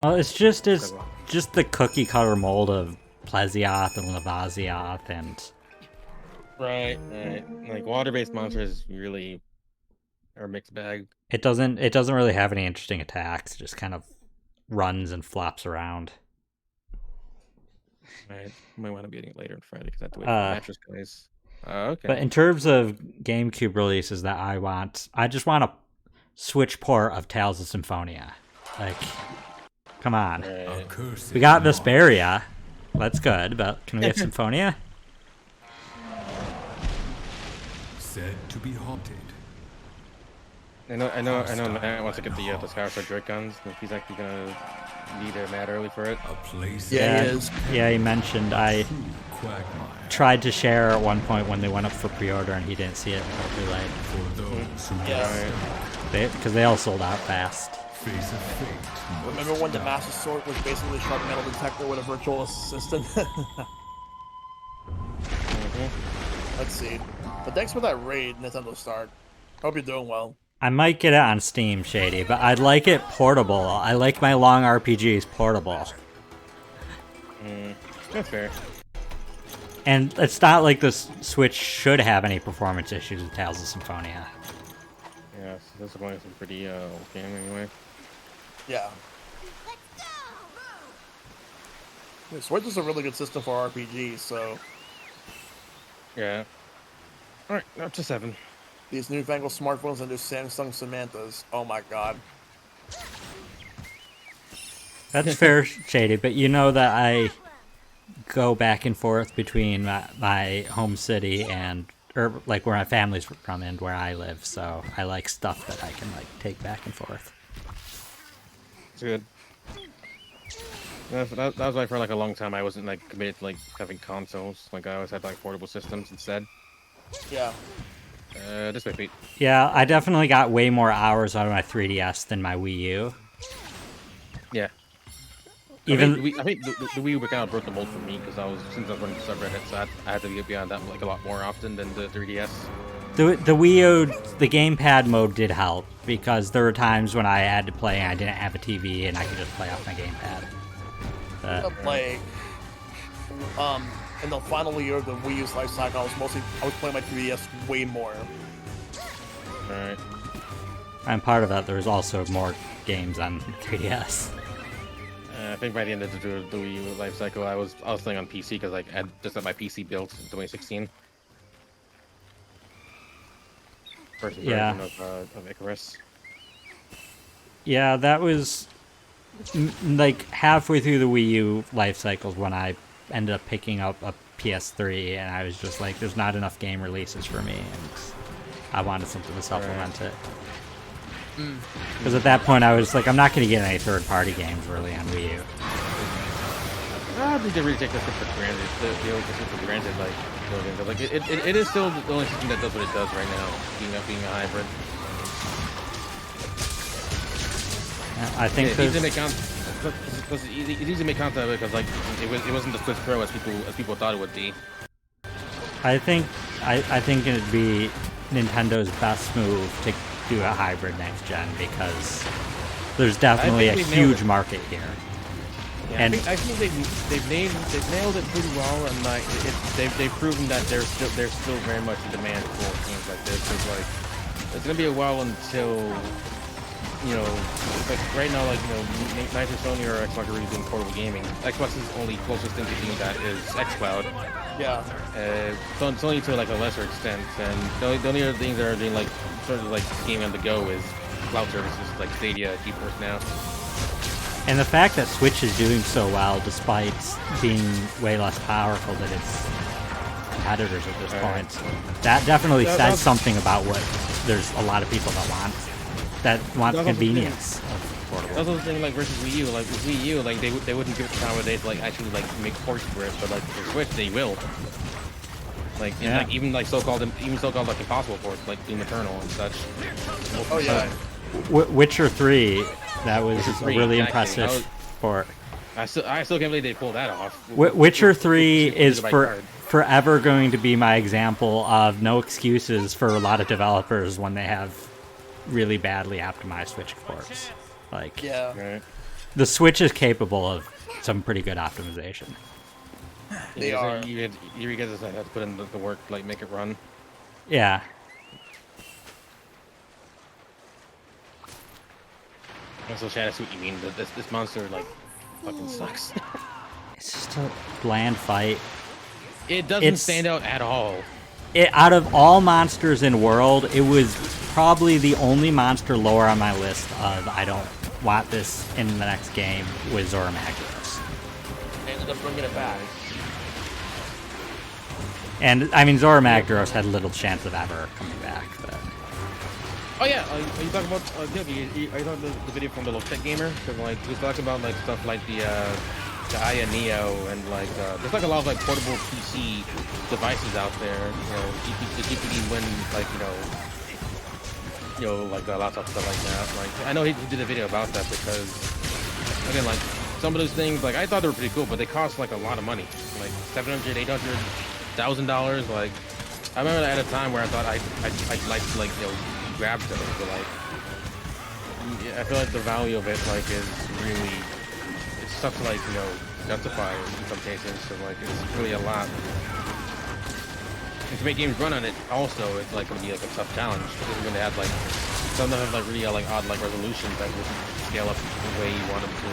Well, it's just the cookie cutter mold of Plesioth and Lavazioth, and Right. Like water-based monsters really are a mixed bag. it doesn't really have any interesting attacks. It just kind of runs and flops around. Right. Might want to be getting it later on Friday because I have to wait for the Uh, mattress guys. but Okay. in terms of GameCube releases that I just want a Switch port of Tales of Symphonia. Like, come on. Right. We got Vesperia. That's good, but can we have Symphonia? Said to be haunted. I know. Matt wants to get the Skyward Drake guns. Like he's actually gonna need a mat early for it. A place Yeah, Yeah, he is. yeah, he mentioned I true quagmire. tried to share at one point when they went up for pre-order and he didn't see it until too late. For those who Yeah. Because they all sold out fast. face a fate. Remember when the Master Sword was basically a sharp metal detector with a virtual assistant? Let's see. But thanks for that raid, Nintendo Start. Hope you're doing well. I might get it on Steam, Shady, but I'd like it portable. I like my long RPGs portable. That's fair. And it's not like the Switch should have any performance issues with Tales of Symphonia. Yeah, so this is going to be pretty old game anyway. Yeah. Yeah, Switch is a really good system for RPGs, so Yeah. All right, up to 7. these newfangled smartphones and their Samsung Samanthas. Oh my god. That's fair, Shady, but you know that I go back and forth between my home city and, or like where my family's from and where I live, so I like stuff that I can like take back and forth. It's good. That was why for like a long time I wasn't like committed to like having consoles. Like I always had like portable systems instead. Yeah. This way, Pete. Yeah, I definitely got way more hours out of my 3DS than my Wii U. Yeah. Even I think the Wii U kind of broke the mold for me because since I was running subreddit, so I had to get beyond that like a lot more often than the 3DS. the Wii U, the gamepad mode did help because there were times when I had to play and I didn't have a TV and I could just play off my gamepad. Like, in the final year of the Wii U's life cycle, I was playing my 3DS way more. All right. And part of that, there was also more games on 3DS. I think by the end of the Wii U life cycle, I was playing on PC because like I had just had my PC built in 2016. First Yeah. version of Icarus. Yeah, that was like halfway through the Wii U life cycles when I ended up picking up a PS3, and I was just like, there's not enough game releases for me, and I wanted something to supplement it. Because at that point, I was like, I'm not going to get any third-party games really on Wii U. I think they really take this for granted. They always take it for granted, like it is still the only system that does what it does right now, being a hybrid. I think It's there's... easy to make it's easy to make content of it because like it wasn't the Switch Pro as people thought it would be. I think it'd be Nintendo's best move to do a hybrid next gen because there's definitely a they've nailed huge it. market here. Yeah, And- I think they've nailed it pretty well, and like they've proven that there's still very much a demand for things like this. It's like it's gonna be a while until like right now, like neither Sony or Xbox are really doing portable gaming. Xbox's only closest thing to doing that is XCloud. Yeah. Sony to like a lesser extent, and the only other things that are doing like sort of like gaming on the go is cloud services like Stadia, GeForce Now. And the fact that Switch is doing so well despite being way less powerful than its competitors at this point, that definitely says something about what there's a lot of people that want the convenience of portable. That's the thing, like versus Wii U. Like with Wii U, like they wouldn't give it the time of day to like actually like make ports for it, but like for Switch they will. Like Yeah. like even so-called like impossible ports, like Doom Eternal and such. Oh yeah. Witcher 3, that was Witcher a 3, really exactly. impressive port. I still can't believe they pulled that off. Witcher 3 is By for card. forever going to be my example of no excuses for a lot of developers when they have really badly optimized Switch ports. Like, Yeah. Right. The Switch is capable of some pretty good optimization. They Yeah, are. so you guys just have to put in the work, like make it run. Yeah. Also, Chad, I see what you mean. This monster like fucking sucks. It's just a bland fight. It doesn't It's- stand out at all. Out of all monsters in World, it was probably the only monster lower on my list of I don't want this in the next game was Jyuraboredus. They ended up bringing it back. And I mean Jyuraboredus had little chance of ever coming back. But Oh yeah, are you talking about? Are you talking about the video from the Tech Gamer? Because like he was talking about like stuff like the Aya Neo and like there's like a lot of like portable PC devices out there. You know, the GPD when like like the laptop stuff like that. Like I know he did a video about that because again like some of those things like I thought they were pretty cool, but they cost like a lot of money, like $700, $800,000. Like I remember at a time where I thought I'd like to like grab those, but like I feel like the value of it like is really it's tough to like justify in some cases. So like it's really a lot. And to make games run on it, also it's like gonna be like a tough challenge because we're gonna have like some that have like really like odd like resolutions that wouldn't scale up the way you want them to.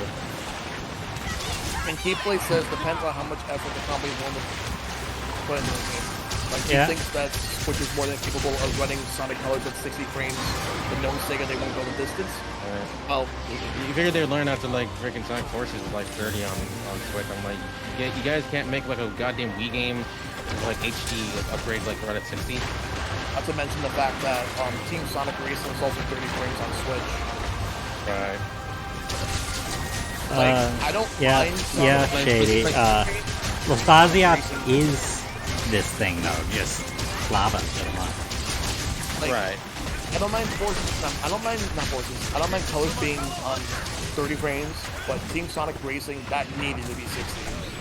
And Keyplay says depends on how much effort the company is willing to put into the game. Like he Yeah. thinks that Switch is more than capable of running Sonic Colors at 60 frames, but no Sega they won't go the distance. Well, You figured they'd learn after like freaking Sonic Forces with like 30 on Switch. I'm like, you guys can't make like a goddamn Wii game with like HD upgrades like run at 60. not to mention the fact that Team Sonic Racing is also 30 frames on Switch. Right. Like, I don't mind yeah, Sonic shady. Racing. Lastasiot is this thing though, just lava shit him up. Like, Right. I don't mind I don't mind colors being on 30 frames, but Team Sonic Racing, that needed to be 60,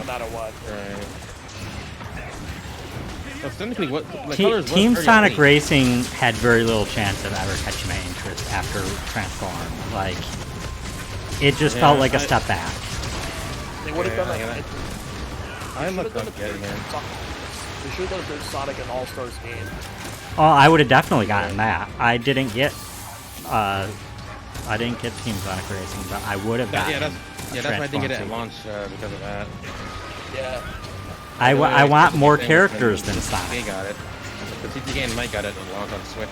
no matter what. Right. Well, technically, what like, Te- colors was Team 30 Sonic already. Racing had very little chance of ever catching my interest after Transform. Like, it just felt Yeah, like a I- step back. They would have Yeah, done yeah, that. I looked up getting there. They should have done a Sonic and All-Stars game. Oh, I would have definitely gotten that. I didn't get Team Sonic Racing, but I would have gotten. That's why I didn't get it at Transform launch because of that. Yeah. I want more characters than They Sonic. got it. But CTK and Mike got it at launch on Switch.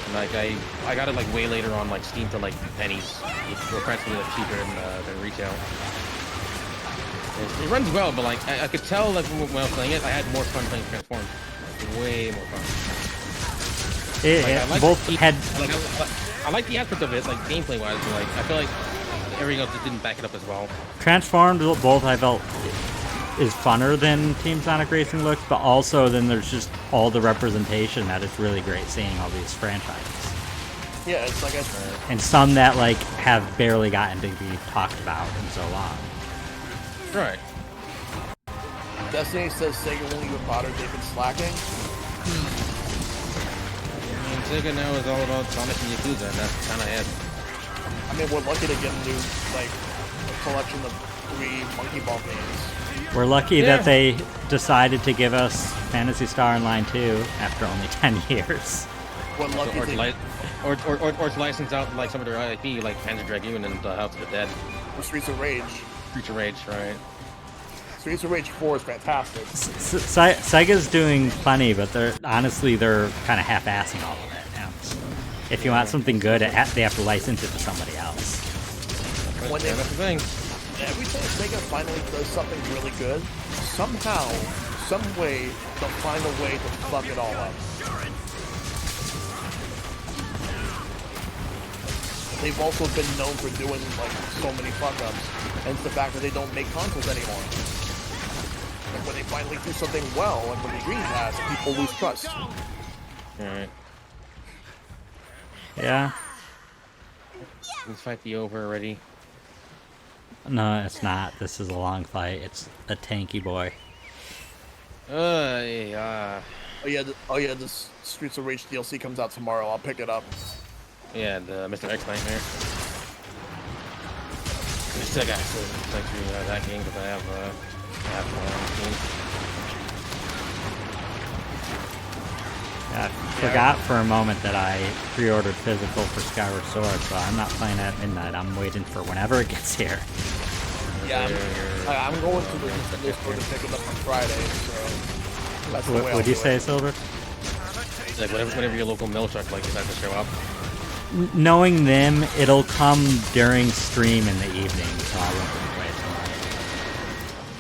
And like I got it like way later on like Steam for like pennies, which were practically like cheaper than retail. It runs well, but like I could tell like when I was playing it, I had more fun playing Transform. Way more fun. I like Both the- had. like I like the aspect of it, like gameplay wise, but like I feel like everything else just didn't back it up as well. Transformed both I felt is funner than Team Sonic Racing looks, but also then there's just all the representation that it's really great seeing all these franchises. Yeah, it's like And some that like have barely gotten to be talked about in so long. Right. Destiny says Sega won't even bother, they've been slacking. I mean, Sega now is all about Sonic and Yakuza, and that's kind of it. I mean, we're lucky to get a new, like, a collection of 3 Monkey Ball games. We're lucky Yeah. that they decided to give us Phantasy Star Online 2 after only 10 years. We're lucky Or to to, or to license out like some of their IP, like Panzer Dragoon and House of the Dead, Streets of Rage. Creature Rage, right? Streets of Rage 4 is fantastic. Sega's doing plenty, but they're kind of half-assing all of it now. If you want something good, they have to license it to somebody else. When they- That's the thing. Every time Sega finally does something really good, somehow, some way, they'll find a way to fuck it all up. They've also been known for doing like so many fuck-ups, and it's the fact that they don't make consoles anymore. Like when they finally do something well, like with the Dreamcast, people lose trust. Alright. Yeah. This fight be over already. No, it's not. This is a long fight. It's a tanky boy. Yeah. Oh yeah, this Streets of Rage DLC comes out tomorrow. I'll pick it up. Yeah, the Mr. X Nightmare. sick actually. Like through that game because I have I forgot for a moment that I pre-ordered physical for Skyward Sword, so I'm not playing at midnight. I'm waiting for whenever it gets here. Yeah, I'm going to the Nintendo store to pick it up on Friday, so that's the way What'd you say, Silver? Like whenever your local mail truck like decides to show up. Knowing them, it'll come during stream in the evening, so I won't have to wait till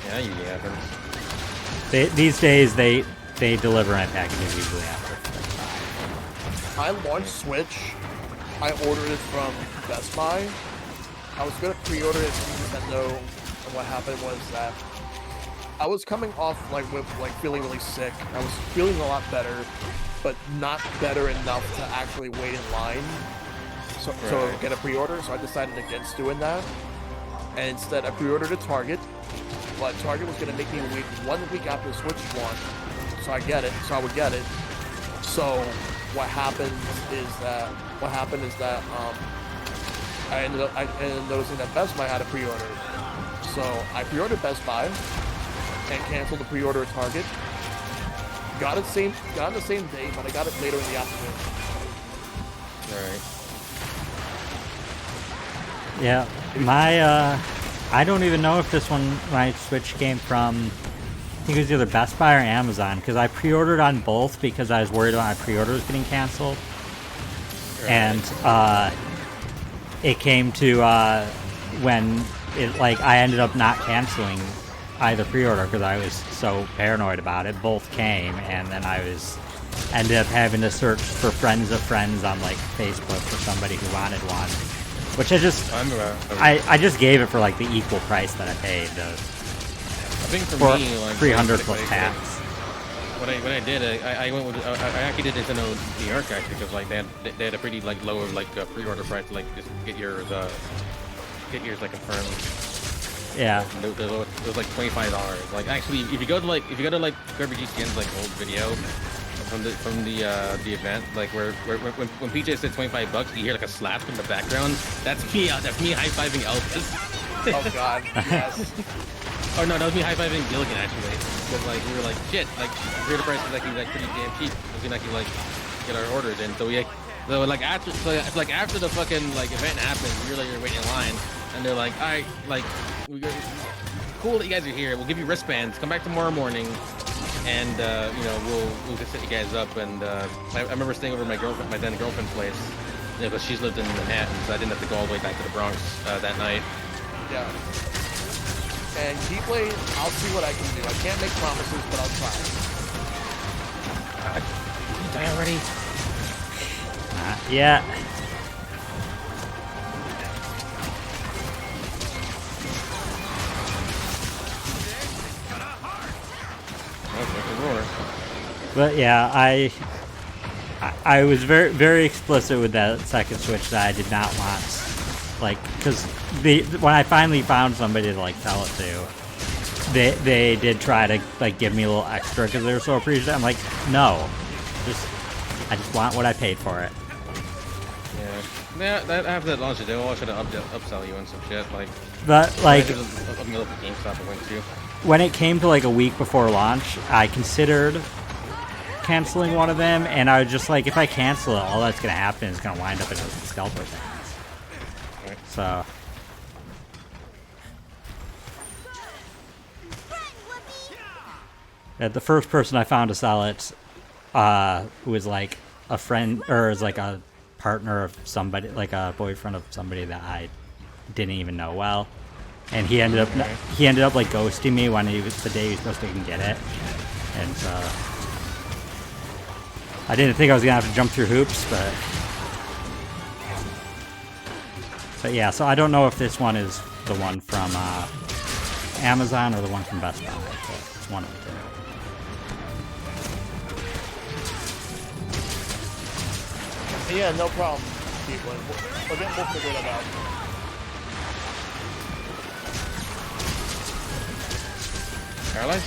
Yeah, usually happens. these days, they deliver my packages usually after. I launched Switch. I ordered it from Best Buy. I was gonna pre-order it from Nintendo, and what happened was that I was coming off with feeling really sick. I was feeling a lot better, but not better enough to actually wait in line so get a pre-order. So I decided against doing that, and instead I pre-ordered at Target. But Target was gonna make me wait 1 week after the Switch launch, so I would get it. So what happened is that I ended up noticing that Best Buy had a pre-order. So I pre-ordered Best Buy and canceled the pre-order at Target. Got it the same day, but I got it later in the afternoon. Alright. Yeah, I don't even know if this one, my Switch came from, I think it was either Best Buy or Amazon, because I pre-ordered on both because I was worried about my pre-orders getting canceled. Right. And it came to when I ended up not canceling either pre-order because I was so paranoid about it. Both came, and then ended up having to search for friends of friends on Facebook for somebody who wanted one, which I just gave it for the equal price that I paid. I think for me, 300 plus tax. What I did, I went with I actually did Nintendo New York actually because they had a pretty lower pre-order price to just get yours confirmed. Yeah. It was like $25. Actually, if you go to Kirby GCN's old video from the event, when PJ said $25, you hear a slap in the background. That's me high-fiving Elvis. Oh God, yes. Oh no, that was me high-fiving Gilligan actually, because we were shit, pre-order price is pretty damn cheap. We can actually get our orders in. So after the fucking event happens, you're waiting in line, and they're all right, cool that you guys are here. We'll give you wristbands. Come back tomorrow morning, and we'll just set you guys up. And I remember staying over at my then girlfriend's place, because she's lived in Manhattan, so I didn't have to go all the way back to the Bronx that night. Yeah. And Keyblade, I'll see what I can do. I can't make promises, but I'll try. Did you die already? Yeah. But yeah, I was very, very explicit with that second Switch that I did not want, because when I finally found somebody to tell it to, they did try to give me a little extra because they were so appreciative. I'm like, no, I just want what I paid for it. Yeah, after that launch, they all should have upsell you and some shit But GameStop I went to. When it came to a week before launch, I considered canceling one of them, and I was just if I cancel it, all that's gonna happen is gonna wind up in scalper things. Right. So. The first person I found to sell it who was a friend, or is a partner of somebody, a boyfriend of somebody that I didn't even know well, and he ended up ghosting me when the day he was supposed to get it, and so I didn't think I was gonna have to jump through hoops, but yeah. So I don't know if this one is the one from Amazon or the one from Best Buy. But it's one of the two. Yeah, no problem, people. We'll figure it out. Paralyzed?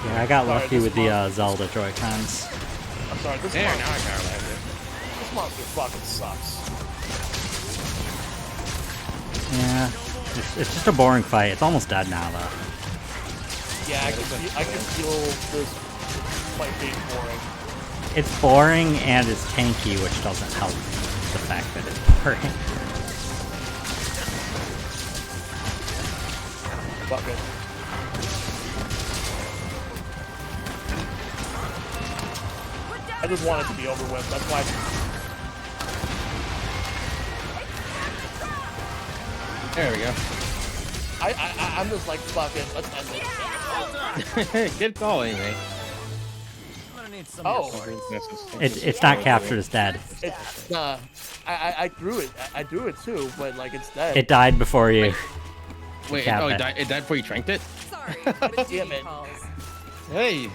Yeah, I got Sorry, lucky this with the monster- Zelda Joy-Cons. I'm sorry, There, now I kinda like it. this monster fucking sucks. Yeah, it's just a boring fight. It's almost dead now, though. Yeah, I can feel this fight being boring. It's boring and it's tanky, which doesn't help the fact that it's boring. Fuck it. I just want it to be over with. That's why. There we go. I'm just like, fuck it. Let's end it. Get going, mate. Oh, It's not captured as dead. it's I threw it. I threw it too, but like it's dead. It died before you. Wait, Cap oh, it. it died before you tranked it? Sorry, but Damn it. calls. Hey,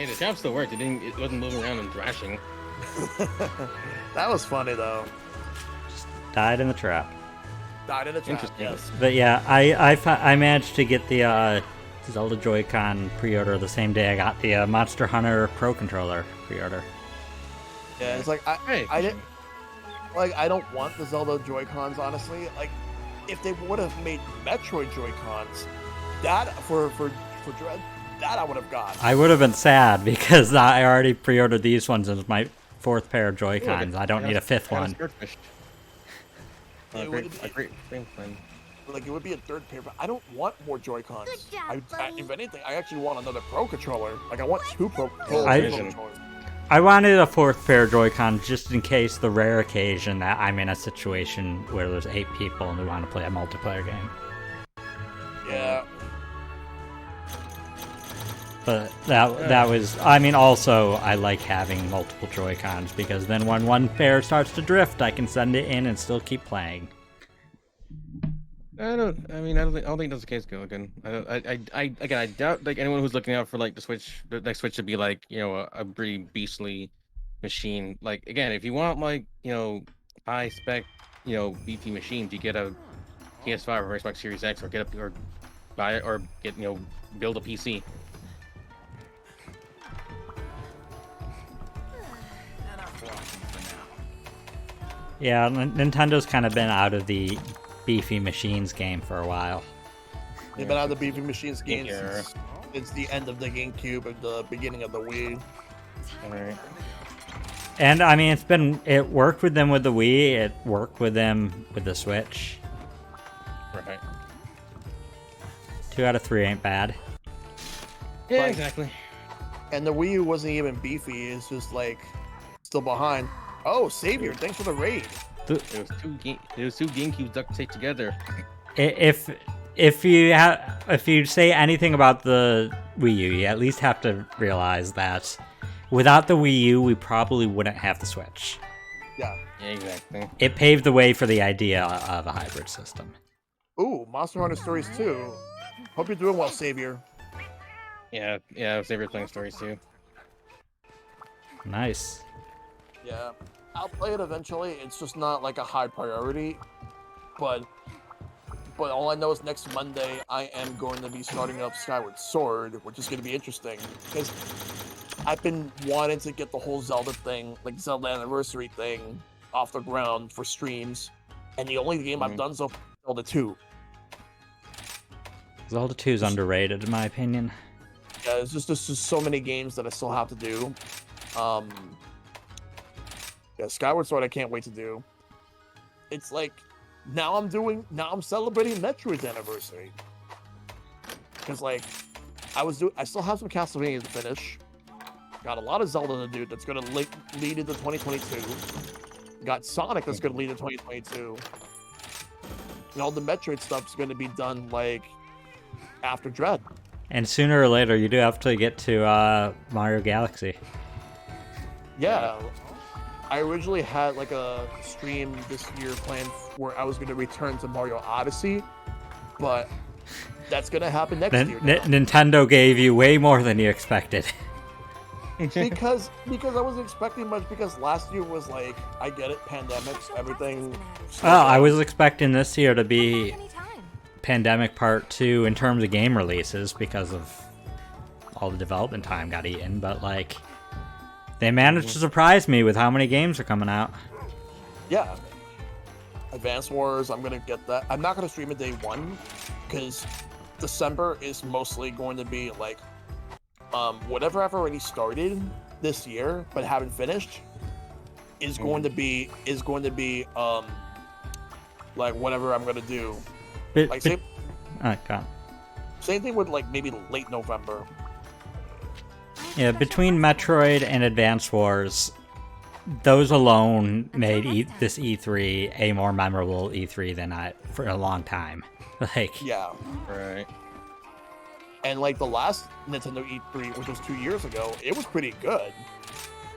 the trap still worked. It wasn't moving around and thrashing. That was funny though. Died in the trap. Died in a trap. Interesting. Yes. But yeah, I managed to get the Zelda Joy-Con pre-order the same day I got the Monster Hunter Pro Controller pre-order. Yeah, it's like Hey, I didn't like I don't want the Zelda Joy-Cons honestly. Like if they would have made Metroid Joy-Cons, that for Dread, that I would have got. I would have been sad because I already pre-ordered these ones as my fourth pair of Joy-Cons. I don't need a fifth one. It Great, would- a great thing plan. Like it would be a third pair, but I don't want more Joy-Cons. Good job, buddy. If anything, I actually want another Pro controller. Like I want two Pro I- controllers. I wanted a fourth pair of Joy-Cons just in case the rare occasion that I'm in a situation where there's 8 people and we want to play a multiplayer game. Yeah. But that was, I mean, also I like having multiple Joy-Cons because then when one pair starts to drift, I can send it in and still keep playing. I don't think that's the case, Gilligan. I doubt like anyone who's looking out for like the next Switch to be like, you know, a pretty beastly machine. Like again, if you want like, you know, high spec, you know, beefy machines, you get a PS5 or Xbox Series X, or buy it, or get, you know, build a PC. Yeah, Nintendo's kind of been out of the beefy machines game for a while. They've been out of the Beefy Machines games Yeah. since it's the end of the GameCube and the beginning of the Wii. All right. And I mean, it worked with them with the Wii, it worked with them with the Switch. Right. 2 out of 3 ain't bad. Yeah, Like- exactly. And the Wii U wasn't even beefy. It's just like still behind. Oh, Savior, thanks for the raid. It was two GameCubes duct taped together. If you say anything about the Wii U, you at least have to realize that without the Wii U, we probably wouldn't have the Switch. Yeah. Yeah, exactly. It paved the way for the idea of a hybrid system. Ooh, Monster Hunter Stories 2. Hope you're doing well, Savior. Yeah, I was never playing Stories too. Nice. Yeah. I'll play it eventually. It's just not like a high priority. But all I know is next Monday I am going to be starting up Skyward Sword, which is going to be interesting because I've been wanting to get the whole Zelda thing, like Zelda Anniversary thing, off the ground for streams, and the only game I've done so far is Zelda 2. Zelda 2 is underrated in my opinion. Yeah, there's just so many games that I still have to do. Yeah, Skyward Sword I can't wait to do. It's like now I'm celebrating Metroid's anniversary. Because like I still have some Castlevania to finish. Got a lot of Zelda to do that's gonna lead into 2022. Got Sonic that's gonna lead into 2022. And all the Metroid stuff's gonna be done like after Dread. And sooner or later, you do have to get to Mario Galaxy. Yeah. I originally had like a stream this year planned where I was going to return to Mario Odyssey, but that's going to happen next year. now. Nintendo gave you way more than you expected. because I wasn't expecting much because last year was like, I get it, pandemics, everything. Oh, I was expecting this year to be Anytime. Pandemic Part 2 in terms of game releases because of all the development time got eaten, but like they managed to surprise me with how many games are coming out. Yeah. Advance Wars, I'm gonna get that. I'm not gonna stream it day one, because December is mostly going to be like, whatever I've already started this year but haven't finished is going to be like whatever I'm gonna do. Like same thing with like maybe late November. Yeah, between Metroid and Advance Wars, those alone made this E3 a more memorable E3 than for a long time. Like, Yeah. Right. And like the last Nintendo E3, which was 2 years ago, it was pretty good.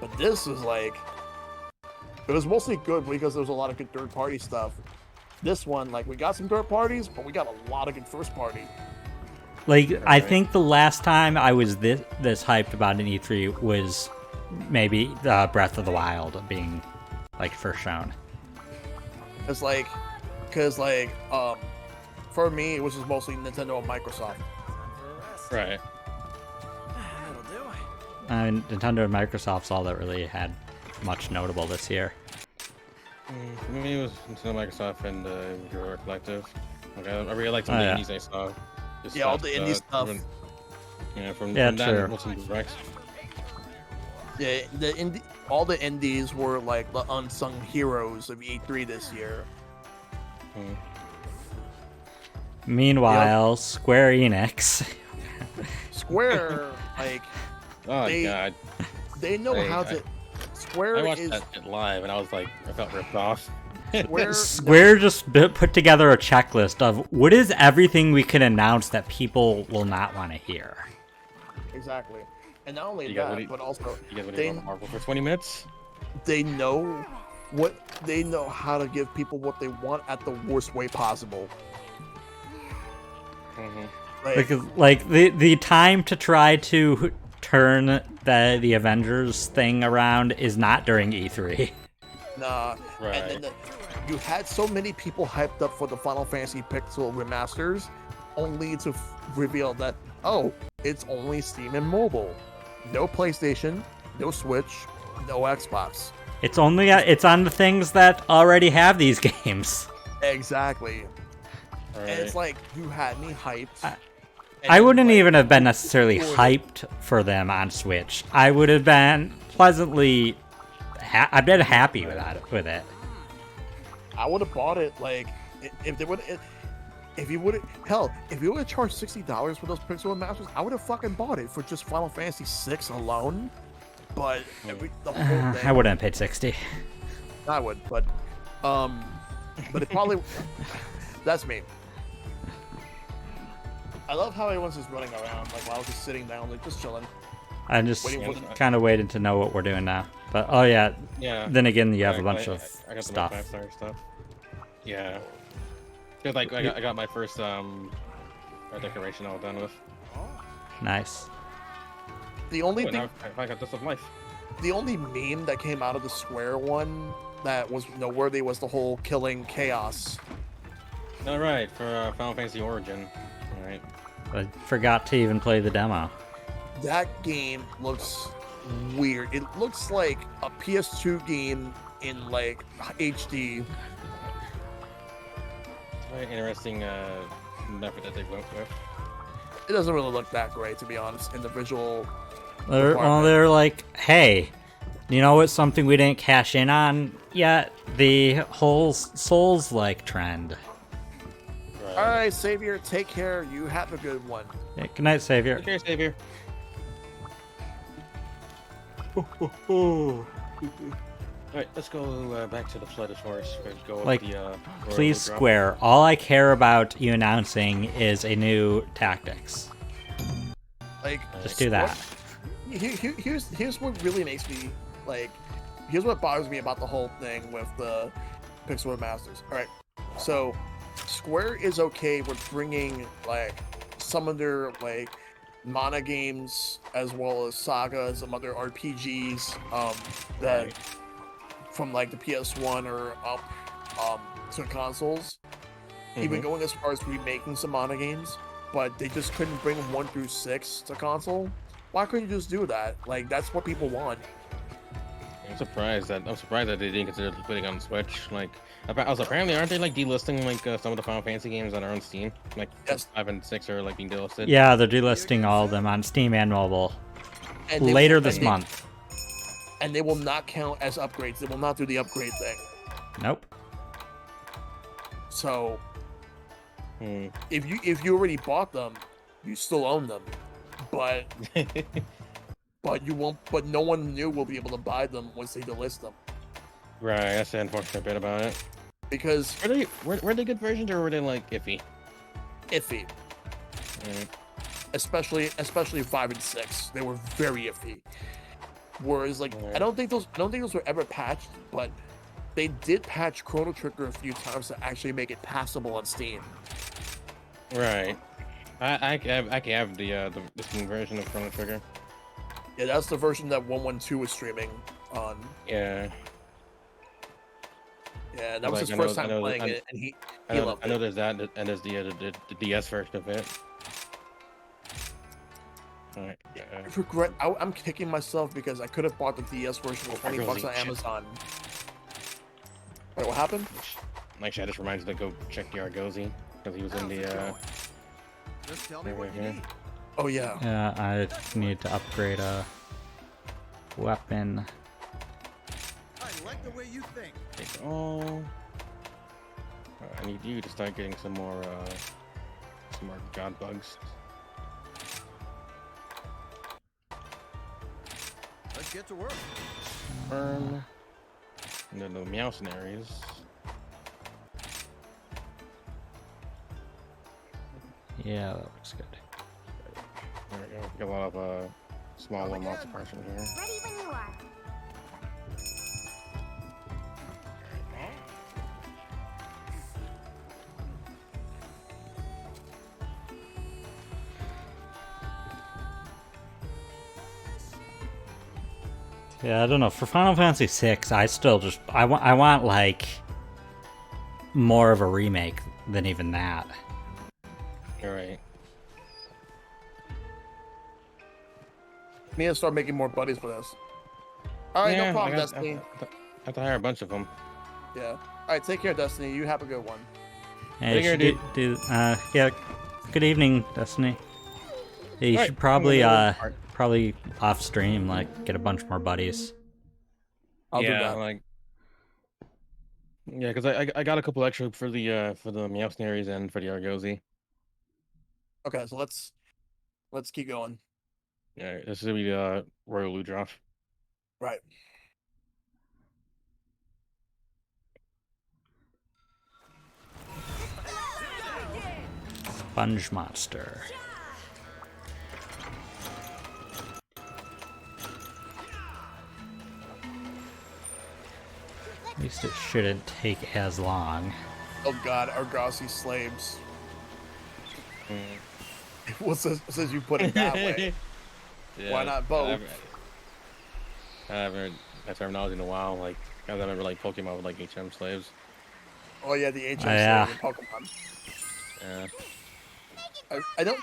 But this is like, it was mostly good because there was a lot of good third-party stuff. This one, like, we got some third parties, but we got a lot of good first party. Like, I think the last time I was this hyped about an E3 was maybe Breath of the Wild being like first shown. It's like, for me, it was just mostly Nintendo and Microsoft. Right. Nintendo and Microsoft's all that really had much notable this year. For me, it was Nintendo, Microsoft, and Jyuraboredus Collective. Like, I really liked some of the indies I saw. Just All the indie stuff. From true. that, what's in directs. Yeah, all the indies were like the unsung heroes of E3 this year. Meanwhile, Square Enix. Square, like, Oh god. they know how to. Square I watched is that shit live, and I was like, I felt ripped off. Square just put together a checklist of what is everything we can announce that people will not want to hear. Exactly. And not only You that, but also You guys want to go Marvel for 20 minutes? they know how to give people what they want at the worst way possible. Like the time to try to turn the Avengers thing around is not during E3. Nah. Right. And then you had so many people hyped up for the Final Fantasy Pixel remasters, only to reveal that, oh, it's only Steam and mobile. No PlayStation, no Switch, no Xbox. It's on the things that already have these games. Exactly. Right. And it's like, you had me hyped. I wouldn't even have been necessarily hyped for them on Switch. I would have been pleasantly... I've been happy with it. I would have bought it, like, if you would have charged $60 for those Pixel Masters, I would have fucking bought it for just Final Fantasy VI alone. But the whole thing, I wouldn't have paid 60. I would, but it probably that's me. I love how everyone's just running around, like while I was just sitting down, like just chilling. I'm just Waiting for kind of waiting to know what we're doing now. But oh yeah. Then again, you have a bunch of I got stuff. The 5-star stuff. Yeah. Cause like I got my first decoration all done with. Nice. The only thing now I got this of life. The only meme that came out of the Square one that was noteworthy was the whole killing chaos. All right, for Final Fantasy Origin. All right. I forgot to even play the demo. That game looks weird. It looks like a PS2 game in like HD. It's a very interesting method that they went with. It doesn't really look that great, to be honest, in the visual. They're like, hey, you know what's something we didn't cash in on yet? The whole Souls-like trend. Right. All right, Savior, take care. You have a good one. Yeah, good night, Savior. Take care, Savior. Alright, let's go back to the Flooded Forest. Go Like, up the, please, drop. Square. All I care about you announcing is a new tactics. Like, Just do that. Here's what really makes me like. Here's what bothers me about the whole thing with the Pixel Masters. All right, so Square is okay with bringing like some of their like mana games as well as Saga and some other RPGs that from like the PS1 or up to consoles. Even going as far as remaking some mana games, but they just couldn't bring 1 through 6 to console. Why couldn't you just do that? Like, that's what people want. I'm surprised that they didn't consider putting it on Switch. Like, apparently aren't they like delisting like some of the Final Fantasy games that are on Steam? Like Yes. 5 and 6 are like being delisted. Yeah, they're delisting all of them on Steam and mobile And they later will- this and they- month. And they will not count as upgrades. They will not do the upgrade thing. Nope. So Hmm. if you already bought them, you still own them. But you won't. But no one new will be able to buy them once they delist them. Right, that's the unfortunate bit about it. Because Were they good versions or were they like iffy? iffy, Mm. especially 5 and 6, they were very iffy. Whereas like Right. I don't think those were ever patched, but they did patch Chrono Trigger a few times to actually make it passable on Steam. Right. I can have the Steam version of Chrono Trigger. Yeah, that's the version that 112 was streaming on. Yeah. Yeah, that was Like, his I know- first I time know- playing I- it, and he I know, loved I know it. there's that, and there's the DS version of it. Alright. I regret. I'm kicking myself because I could have bought the DS version for $20 on Shit. Amazon. Wait, what happened? Actually, that just reminds me to go check the Argosy because he was in the. Just tell me what you Mhm. need. Oh yeah. Yeah, I need to upgrade a weapon. I like the way you think. Take all. I need you to start getting some more god bugs. Let's get to work. Burn. And then the Meowcenaries. Yeah, that looks good. There we go. Got a lot of small little monster parts from here. Ready when you are. Yeah, I don't know. For Final Fantasy VI, I still just I want like more of a remake than even that. All right. We need to start making more buddies for this. All right, no problem, I Destiny. have to hire a bunch of them. Yeah. All right, take care, Destiny. You have a good one. Hey, Take you care, should yeah. Good evening, Destiny. Yeah, you Right, should probably I'm gonna go probably off stream like get a bunch more buddies. I'll do yeah, that. like. Yeah, because I got a couple extra for the Meowcenaries and for the Argosy. Okay, so let's keep going. Yeah, this is gonna be the Royal Ludroth. Right. Sponge monster. At least it shouldn't take as long. Oh God, Argosy slaves. Mm. What says you put it that way? Why not both? I haven't heard that terminology in a while. Like, I remember like Pokemon with like HM slaves. Oh yeah, the HM yeah. slave in Pokemon. Yeah.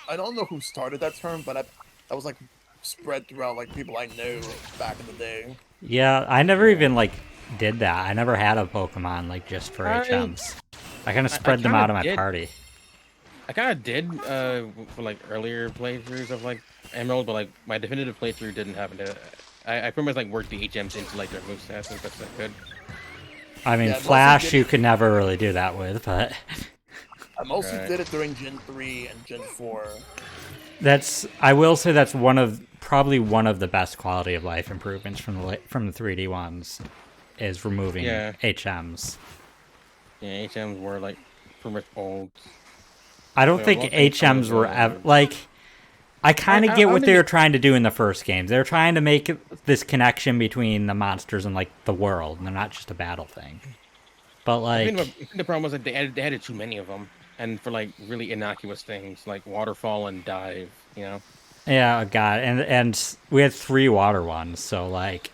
I don't know who started that term, but that was like spread throughout like people I knew back in the day. Yeah, I never even like did that. I never had a Pokemon like just for I- HMs. I kind of spread them kinda out of my did. party. I kind of did for like earlier playthroughs of like Emerald, but like my definitive playthrough didn't happen to. I pretty much like worked the HMs into like their movesets as best I could. I mean, Yeah, mostly Flash did- you could never really do that with, but I mostly Right. did it during Gen 3 and Gen 4. I will say that's probably one of the best quality of life improvements from the 3D ones is removing Yeah. HMs. Yeah, HMs were like pretty much old. I don't Yeah, think one thing HMs were like. I kind of I get don't what think they were it- trying to do in the first games. They were trying to make this connection between the monsters and like the world, and they're not just a battle thing. But I like, think the problem was that they added too many of them, and for like really innocuous things like waterfall and dive. You know. yeah, God, and we had 3 water ones, so like,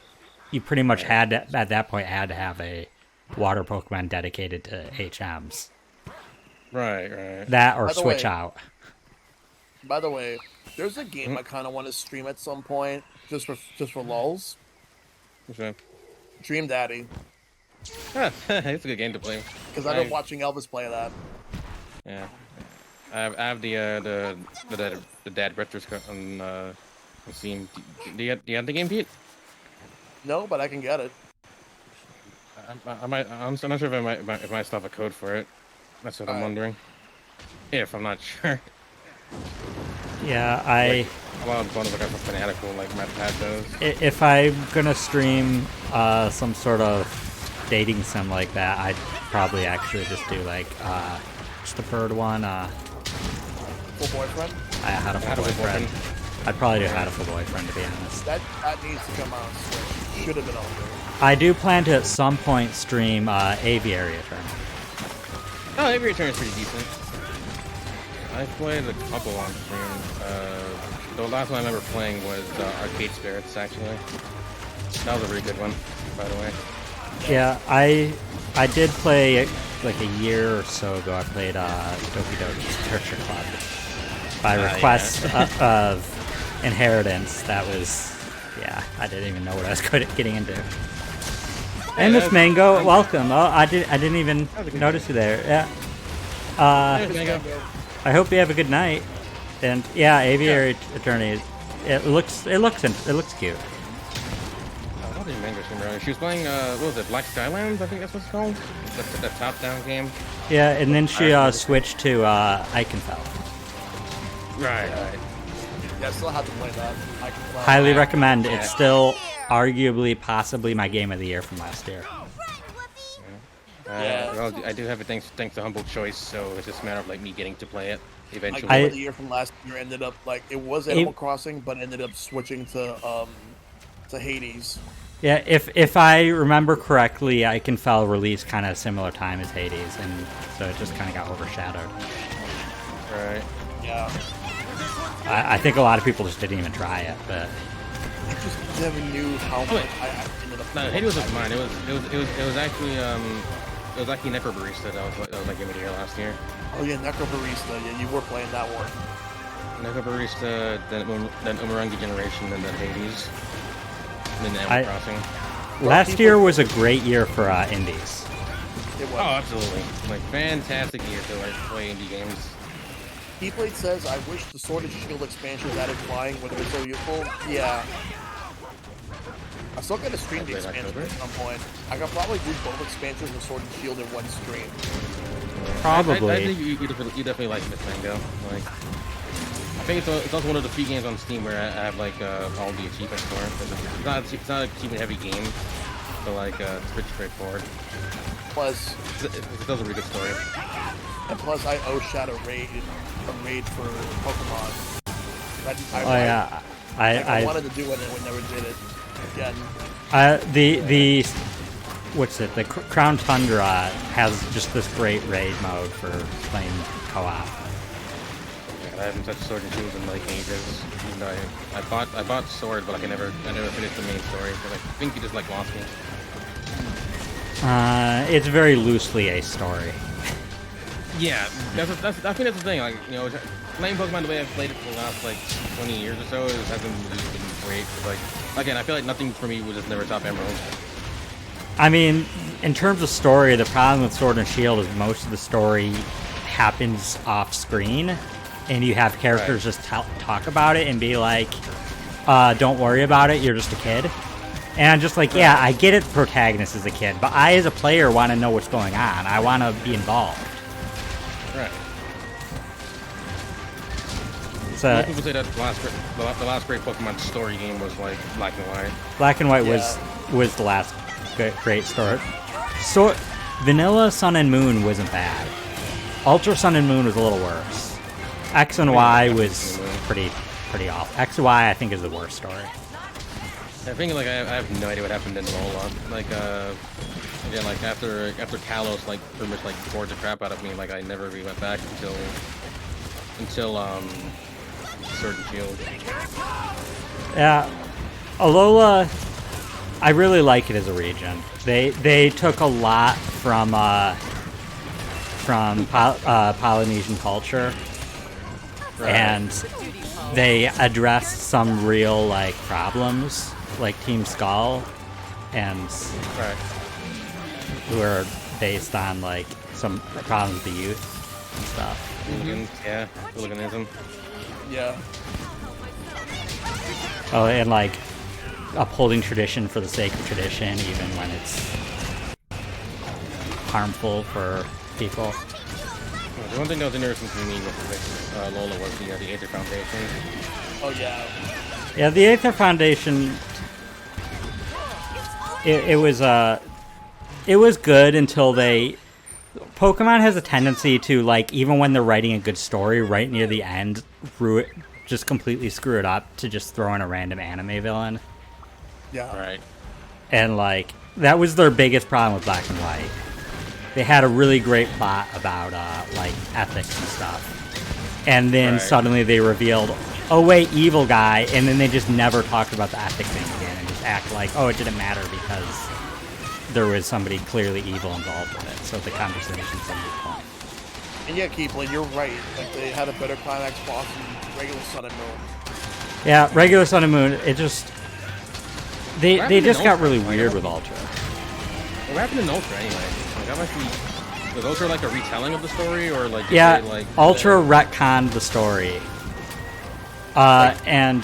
you pretty much had to, at that point had to have a water Pokemon dedicated to HMs. Right. That or By the switch way- out. By the way, There's a game I kind of want to stream at some point, just for lulz. Okay. Dream Daddy, It's a good game to play. because I've been watching Elvis play that. Yeah. I have the Dad Bretters on Steam. Do you have the game, Pete? No, but I can get it. I'm not sure if I might still have a code for it. That's what I'm Alright. wondering. If I'm not sure. Yeah, A lot of bonus like I'm fanatical like Matt Pat does. if I'm gonna stream some sort of dating sim like that, I'd probably actually just do like what's the third one? Full boyfriend. I had a full boyfriend. I'd probably do had a full boyfriend, to be honest. That needs to come out on Switch. Should have been on there. I do plan to at some point stream Aviary Eternal. Oh, every return is pretty decent. I played a couple on stream. The last one I remember playing was Arcade Spirits, actually. That was a really good one, by the way. Yeah, I did play like a year or so ago. I played Doki Doki Torture Club by request of Inheritance. That was, yeah, I didn't even know what I was getting into. And Miss Mango, welcome. Oh, I didn't even notice you there. Yeah. There's Mango. I hope you have a good night. And yeah, Aviary Attorney. It looks cute. What did Mango stream earlier? She was playing, what was it, Black Skylands? I think that's what it's called. The top-down game. Yeah, and then she switched to Eichenfeld. Right. Yeah, I still have to play that. I can play Highly that. recommend. It's still arguably, possibly my game of the year from last year. Yeah. Well, I do have it thanks to Humble Choice, so it's just a matter of like me getting to play it My eventually. game of the year from last year ended up like it was Animal Crossing, but ended up switching to Hades. Yeah, if I remember correctly, Eichenfeld released kind of similar time as Hades, and so it just kind of got overshadowed. Right. Yeah. I think a lot of people just didn't even try it, but I just never knew how much I ended up. No, Hades was mine. It was actually Necrobarista that was my game of the year last year. Oh yeah, Necrobarista. Yeah, you were playing that one. Necrobarista, then Umurangi Generation, and then Hades, and then Animal Crossing. last year was a great year for indies. It was. Oh, absolutely! Like fantastic year to like play indie games. Keyblade says, "I wish the Sword and Shield expansions added flying would have been so useful." Yeah. I still gotta stream the expansion at some point. I could probably do both expansions of Sword and Shield in one stream. Probably. I think you definitely like Miss Mango. Like, I think it's also one of the few games on Steam where I have like all the achievements for it. It's not an achievement heavy game, but like it's pretty straightforward. Plus, It tells a really good story. and plus, I owe Shadow Raid a raid for Pokemon. I I wanted to do it and we never did it again. the what's it? The Crown Tundra has just this great raid mode for playing co-op. I haven't touched Sword and Shield in like ages. Even though I bought Sword, but like I never finished the main story. But I think you just like lost me. It's very loosely a story. Yeah, I think that's the thing. Like, you know, playing Pokemon the way I've played it for the last like 20 years or so hasn't really been great. Like, again, I feel like nothing for me was just never top Emerald. I mean, in terms of story, the problem with Sword and Shield is most of the story happens off screen, and you have characters just talk about it and be like, don't worry about it, you're just a kid. And I'm just like, yeah, I get it, the protagonist is a kid, but I as a player want to know what's going on. I want to be involved. Right. So, Most people say that the last great Pokemon story game was like Black and White. Black and White Yeah. was the last great story. So, Vanilla Sun and Moon wasn't bad. Ultra Sun and Moon was a little worse. X and Y was pretty awful. X and Y I think is the worst story. I think like I have no idea what happened in Lola. Like again, like after Kalos like pretty much like bored the crap out of me. Like I never really went back until Sword and Shield. Yeah, Alola, I really like it as a region. They took a lot from Polynesian culture and they address some real like problems, like Team Skull, and Right. who are based on like some problems with the youth and stuff. Hooligans, yeah. Hooliganism. Yeah. Oh, and like upholding tradition for the sake of tradition, even when it's harmful for people. The one thing that was interesting to me with Lola was the Aether Foundation. Oh yeah. Yeah, the Aether Foundation. It was good until they. Pokemon has a tendency to like even when they're writing a good story, right near the end, just completely screw it up to just throw in a random anime villain. Yeah. Right. And like that was their biggest problem with Black and White. They had a really great plot about like ethics and stuff, and then Right. suddenly they revealed, oh wait, evil guy, and then they just never talked about the ethics thing again, and just act like, oh, it didn't matter because there was somebody clearly evil involved with it. So the conversation's a moot point. And yeah, Keeplin, you're right. Like they had a better climax boss than regular Sun and Moon. Yeah, regular Sun and Moon, it just they happened just in got Ultra? really Like, weird I with don't- Ultra. What happened in Ultra anyway? Like, that must be. Was Ultra like a retelling of the story, or like? did Yeah, they, like, Ultra retconned the story, and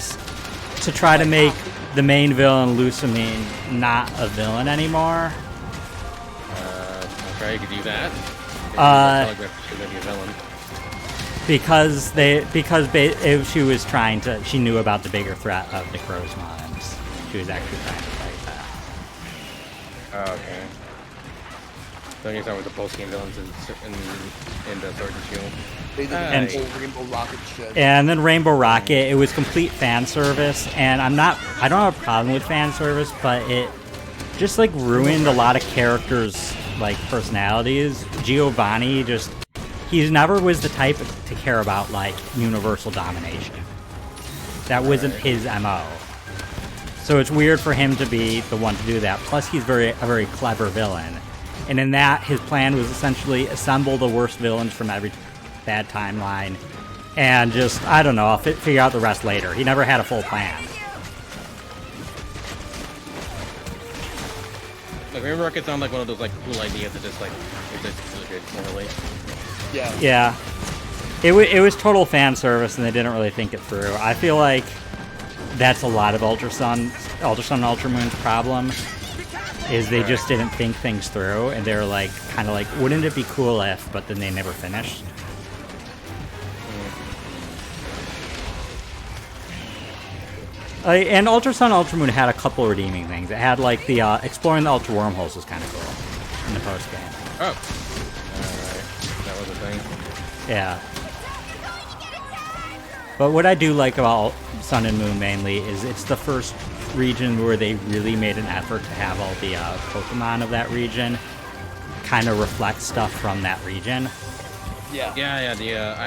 to try to make the main villain Lusamine not a villain anymore. Okay, you could do that. She's gonna be a villain. Because she was trying to, she knew about the bigger threat of Necrozma, and she was actually trying to fight that. Oh, okay. So I guess that was the post-game villains in the Sword and Shield. They did And- the whole Rainbow Rocket shit. And then Rainbow Rocket, it was complete fan service, and I don't have a problem with fan service, but it just like ruined a lot of characters' like personalities. Giovanni he never was the type to care about like universal domination. That wasn't his MO. So it's weird for him to be the one to do that. Plus he's a very clever villain. And in that, his plan was essentially assemble the worst villains from every bad timeline and just, I don't know, I'll figure out the rest later. He never had a full plan. Like, Rainbow Rocket sounds like one of those like cool ideas that just like is just really good, really. Yeah. Yeah. It was total fan service, and they didn't really think it through. I feel like that's a lot of Ultra Sun and Ultra Moon's problem, is they just didn't think things through, and they were like, kind of like, wouldn't it be cool if, but then they never finished. And Ultra Sun and Ultra Moon had a couple redeeming things. It had like the exploring the Ultra Wormholes was kind of cool in the post game. Oh. Alright. That was a thing. Yeah. But what I do like about Sun and Moon mainly is it's the first region where they really made an effort to have all the Pokemon of that region kind of reflect stuff from that region. Yeah. Yeah.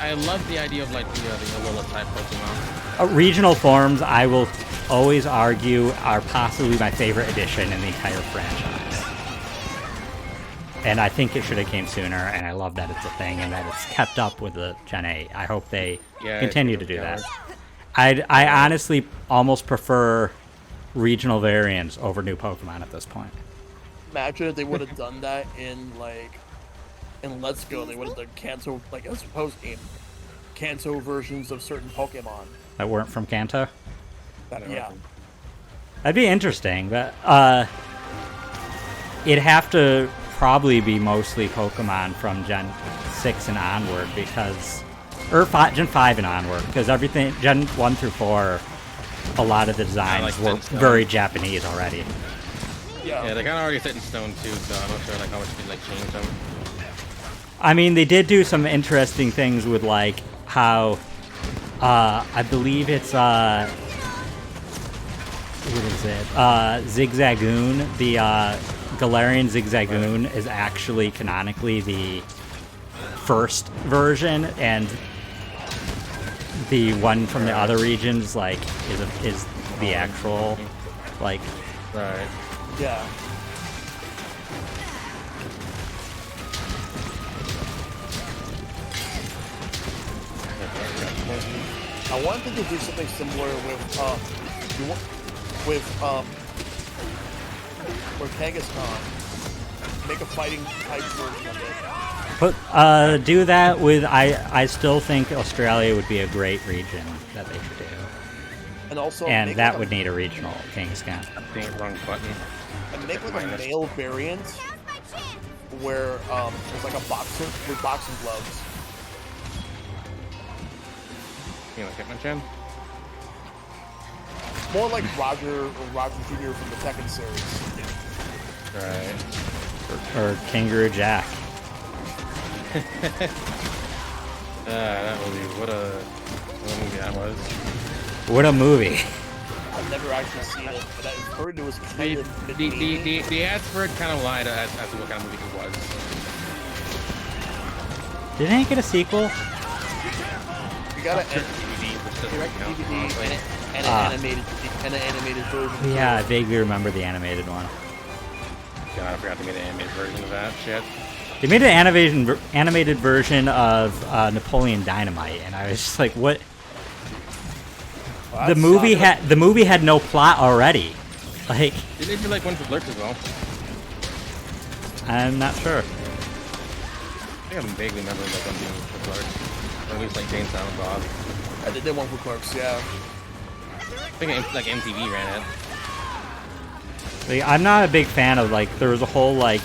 I love the idea of like the Alola type Pokemon. Regional forms, I will always argue, are possibly my favorite addition in the entire franchise. And I think it should have came sooner, and I love that it's a thing and that it's kept up with the Gen 8. I hope they continue to do that. I honestly almost prefer regional variants over new Pokemon at this point. Imagine if they would have done that in Let's Go. They would have done Kanto, like as post game, Kanto versions of certain Pokemon. That weren't from Kanto. Yeah. That'd be interesting, but it'd have to probably be mostly Pokemon from Gen 6 and onward, Gen 5 and onward, because everything, Gen 1 through 4, a lot of the designs were very Japanese already. Yeah. Yeah, they kind of already set in stone too, so I'm not sure like how much you can like change them. I mean, they did do some interesting things with like how I believe it's what is it? Zigzagoon, the Galarian Zigzagoon is actually canonically the first version, and the one from the other regions like is the actual like. Right. Yeah. I wanted to do something similar with Kangaskhan. Make a fighting type version of it. But do that with I still think Australia would be a great region that they should do. And also And make that like would need a regional Kangaskhan. I think wrong button. and make like a male variant where it's like a boxer with boxing gloves. You know, Hitmonchan? More like Roger Jr. from the Tekken series. Right. Or Kangaroo Jack. That movie, what a movie that was. What a movie. I've never actually seen it, but I've heard it was kind of The ads for it kind of lied as to what kind of movie it was. Didn't it get a sequel? You gotta DVD, which doesn't direct count, DVD honestly. and an animated version. Yeah, I vaguely remember the animated one. God, I forgot to make an animated version of that shit. They made an animated version of Napoleon Dynamite, and I was just like, "What?" Well, The movie had no plot already. Like, Did they do like one for Blurts as well? I'm not sure. I think I vaguely remember like one doing for Blurts. Or at least like Jane Silent Bob. I did one for Clerks, yeah. I think like MTV ran it. Like, I'm not a big fan of like there was a whole like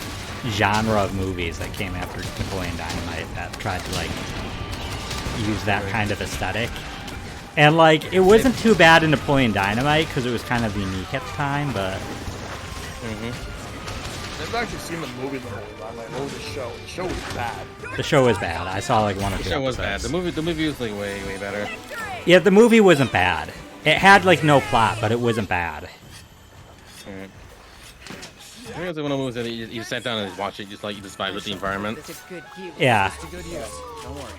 genre of movies that came after Napoleon Dynamite that tried to like use that kind of aesthetic. And like it wasn't too bad in Napoleon Dynamite because it was kind of unique at the time, but Mm-hmm. I've actually seen the movie the whole time. Like, oh, the show. The show was bad. the show was bad. I saw like one or The two show was bad. episodes. The movie was like way better. Yeah, the movie wasn't bad. It had like no plot, but it wasn't bad. Mm. I think it was one of the movies that you sat down and watch it, just like you just vibe with the environment. That's a good use. Yeah, It's a good use. Don't worry.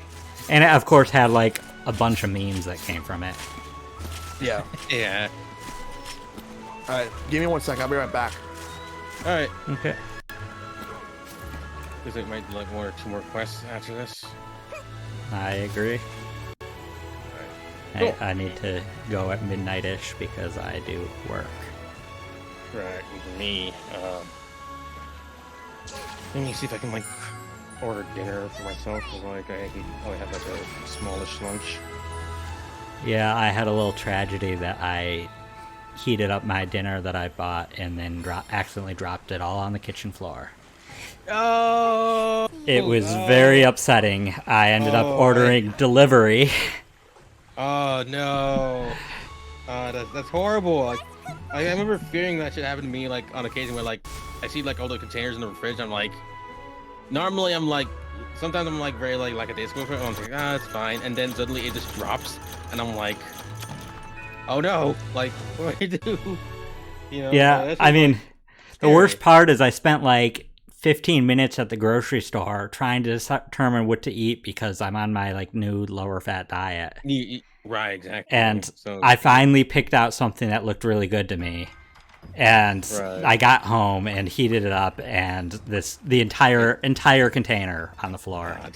and it of course had like a bunch of memes that came from it. Yeah. Yeah. Alright, give me 1 second. I'll be right back. All right. Okay. Because it might be like 1 or 2 more quests after this. I agree. Cool. I need to go at midnight-ish because I do work. Right. Me. Let me see if I can like order dinner for myself. 'Cause, like I can only have like a smallish lunch. Yeah, I had a little tragedy that I heated up my dinner that I bought and then accidentally dropped it all on the kitchen floor. Oh. It was very upsetting. I ended up ordering delivery. Oh no. That's horrible. Like, I remember fearing that should happen to me like on occasion where like I see like all the containers in the fridge. I'm like, normally I'm like, sometimes I'm like very like a day school. I'm like, it's fine, and then suddenly it just drops, and I'm like, oh no, like what do I do? You know? Yeah, that's I just, mean, like, the scary. worst part is I spent like 15 minutes at the grocery store trying to determine what to eat because I'm on my like new lower fat diet. Right, exactly. And So I finally picked out something that looked really good to me. And Right. I got home and heated it up and the entire container on the floor. God.